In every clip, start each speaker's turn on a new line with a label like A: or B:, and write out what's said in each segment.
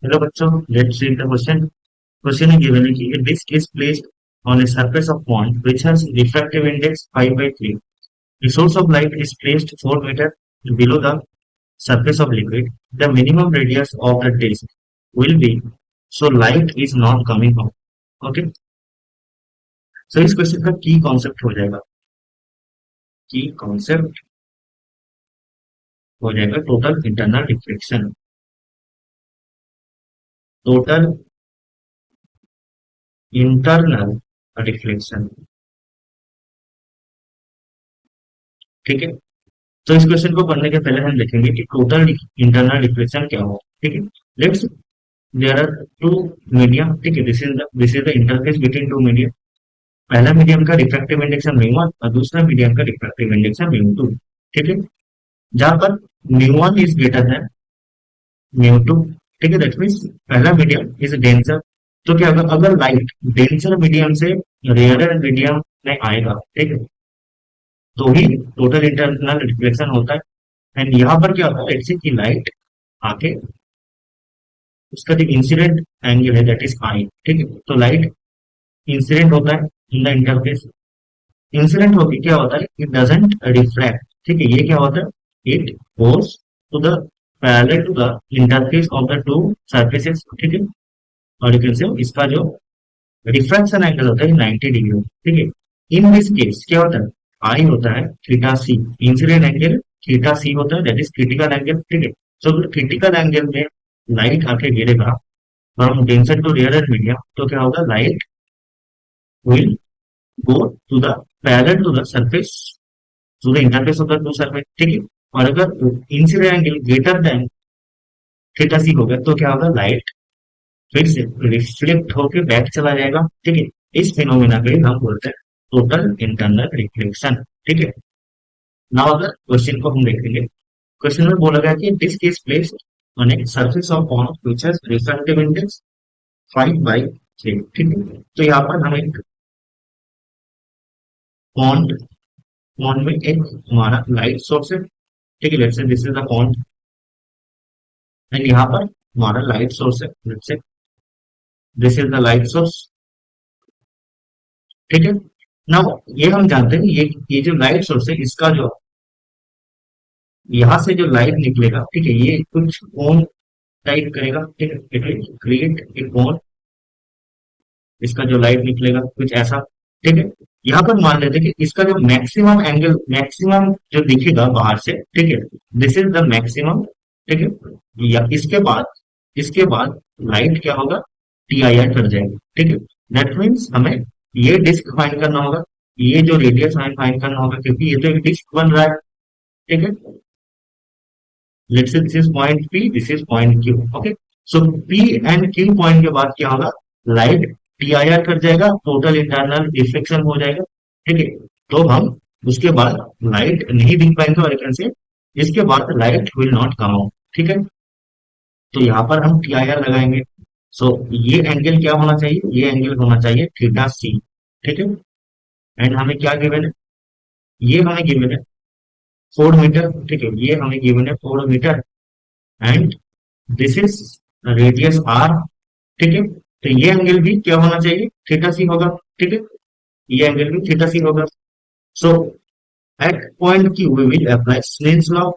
A: Hello बच्चों, let's read the question. Question is given कि a disk is placed on a surface of pond which has refractive index 5 by 3. The source of light is placed 4 meter below the surface of liquid. The minimum radius of the disk will be, so light is not coming out. Okay, so इस question का की concept हो जाएगा, की concept हो जाएगा total internal reflection. Total internal reflection. ठीक है, तो इस क्वेश्चन को पढ़ने के पहले हम देखेंगे कि टोटल इंटरनल रिफ्लेक्शन क्या हो. ठीक है, let's there are two medium. ठीक है, this is the interface between two medium. पहला मीडियम का रिफ्रैक्टिव इंडेक्स है म्यू वन और दूसरा मीडियम का रिफ्रैक्टिव इंडेक्स है म्यू टू. ठीक है, जहां पर mu one is greater than mu two. ठीक है, दैट मीन्स पहला मीडियम इज डेंसर. तो क्या होगा, अगर लाइट डेंसर मीडियम से रेयरर मीडियम में आएगा, ठीक है, तो ही टोटल इंटरनल रिफ्लेक्शन होता है. एंड यहाँ पर क्या होता है, लेट्स से कि लाइट आके उसका जो इंसिडेंट एंगल है दैट इज आई. ठीक है, तो लाइट इंसिडेंट होता है इन द इंटरफेस. इंसिडेंट होकर क्या होता है, इट डजंट रिफ्रैक्ट. ठीक है, ये क्या होता है, it goes to the parallel to the interface of the two surfaces. ठीक है, और यू कैन से इसका जो रिफ्रैक्शन एंगल होता है 90 डिग्री. ठीक है, इन दिस केस क्या होता है, आई होता है theta c. Incident angle theta c होता है, दैट इज क्रिटिकल एंगल. ठीक है, सो क्रिटिकल एंगल में लाइट आके गिरेगा from denser to rare medium, तो क्या होगा, light will go to the parallel to the surface to the interface of the two surface. ठीक है, और अगर incident angle greater than theta c होगा तो क्या होगा, लाइट फिर से रिफ्लेक्ट होकर बैक चला जाएगा. ठीक है, इस फिनोमेना को हम बोलते हैं टोटल इंटरनल रिफ्लेक्शन. ठीक है, नाउ अगर क्वेश्चन को हम देखेंगे, क्वेश्चन में बोला गया कि disc is placed on a surface of pond which has refractive index 5 by 3. ठीक है, तो यहाँ पर हम एक पॉन्ड पॉन्ड में एक हमारा लाइट सोर्स है. ठीक है, let's say this is the point and यहाँ पर हमारा लाइट सोर्स है. Let's say this is the light source. ठीक है, नाउ ये हम जानते हैं, ये जो लाइट सोर्स है इसका जो यहाँ से जो लाइट निकलेगा, ठीक है, ये कुछ कोन टाइप करेगा. ठीक है, इट विल क्रिएट ए कोन. इसका जो लाइट निकलेगा कुछ ऐसा. ठीक है, यहाँ पर मान लेते हैं कि इसका जो मैक्सिमम एंगल, मैक्सिमम जो दिखेगा बाहर से, ठीक है, दिस इज द मैक्सिमम. ठीक है, या इसके बाद लाइट क्या होगा, टी आई आर कर जाएगी. ठीक है, दैट मीन्स हमें ये डिस्क फाइंड करना होगा, ये जो रेडियस हमें फाइंड करना होगा, क्योंकि ये तो एक डिस्क बन रहा है. ठीक है, let's say this is point P, this is point Q. Okay, so P and Q point के बाद क्या होगा, लाइट टी आई आर कर जाएगा, टोटल इंटरनल रिफ्लेक्शन हो जाएगा. ठीक है, तो हम उसके बाद लाइट नहीं दिख पाएंगे, और एक से इसके बाद light will not come out. ठीक है, तो यहाँ पर हम टी आई आर लगाएंगे. सो ये एंगल क्या होना चाहिए, ये एंगल होना चाहिए थीटा सी. ठीक है, एंड हमें क्या गिवन है, ये हमें गिवन है 4 मीटर. ठीक है, ये हमें गिवन है 4 meter and this is radius r. ठीक है, तो ये एंगल भी क्या होना चाहिए, थीटा सी होगा. ठीक है, ये एंगल भी थीटा सी होगा. So at point q we will apply Snell's law.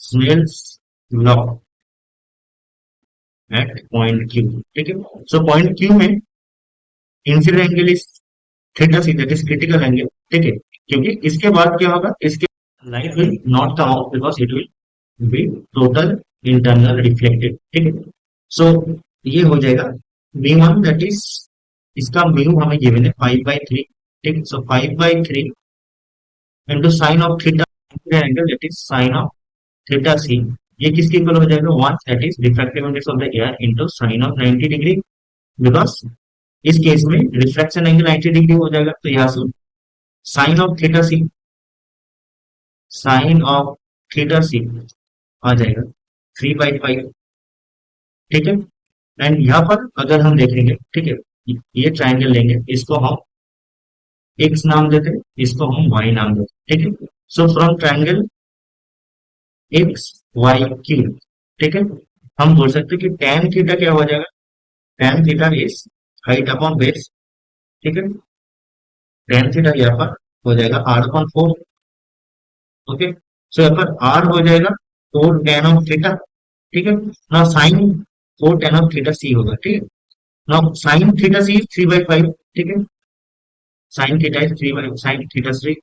A: Snell's law at point q. ठीक है, सो पॉइंट क्यू में incident angle is theta c, that is critical angle. ठीक है, क्योंकि इसके बाद क्या होगा, इसके light will not come out because it will be total internal reflected. ठीक है, सो ये हो जाएगा म्यू वन, दैट इज इसका म्यू हमें गिवन है 5/3. ठीक है, so 5/3 into sine of theta angle, that is sine of theta c. ये किसके इक्वल हो जाएगा, 1, that is refractive index of the air into sine of 90 degree. Because इस केस में रिफ्रैक्शन एंगल 90 डिग्री हो जाएगा, तो यहाँ से sine of theta c, sine of theta c आ जाएगा 3/5. ठीक है, एंड यहाँ पर अगर हम देखेंगे, ठीक है, ये ट्राइंगल लेंगे, इसको हम एक्स नाम देते हैं, इसको हम वाई नाम देते हैं. ठीक है, so from triangle x y q. ठीक है, हम बोल सकते हैं कि tan थीटा क्या हो जाएगा, tan theta is height upon base, ठीक है। tan थीटा यहाँ पर हो जाएगा r अपॉन 4, ओके। सो यहाँ पर r हो जाएगा 4 tan ऑफ थीटा, ठीक है ना। Sine 4 tan of theta c होगा, ठीक है। Now sine theta c is 3/5, ठीक है। Sine theta is 3 by sine theta c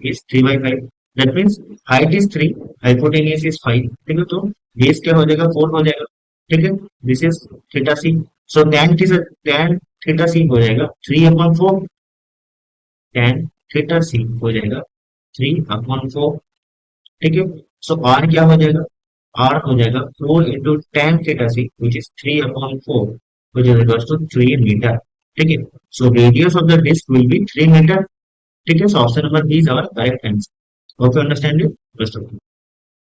A: is 3/5, that means height is 3, hypotenuse is 5, ठीक है। तो बेस क्या हो जाएगा, 4 हो जाएगा, ठीक है। This is theta c। So tan theta c हो जाएगा 3/4, tan थीटा c हो जाएगा 3/4, ठीक है। सो r क्या हो जाएगा, r हो जाएगा 4 into tan theta c which is 3/4, which is equals to 3 meter, ठीक है। So radius of the disc will be 3 meter, ठीक है। So option number b is our correct answer. Hope you understand it.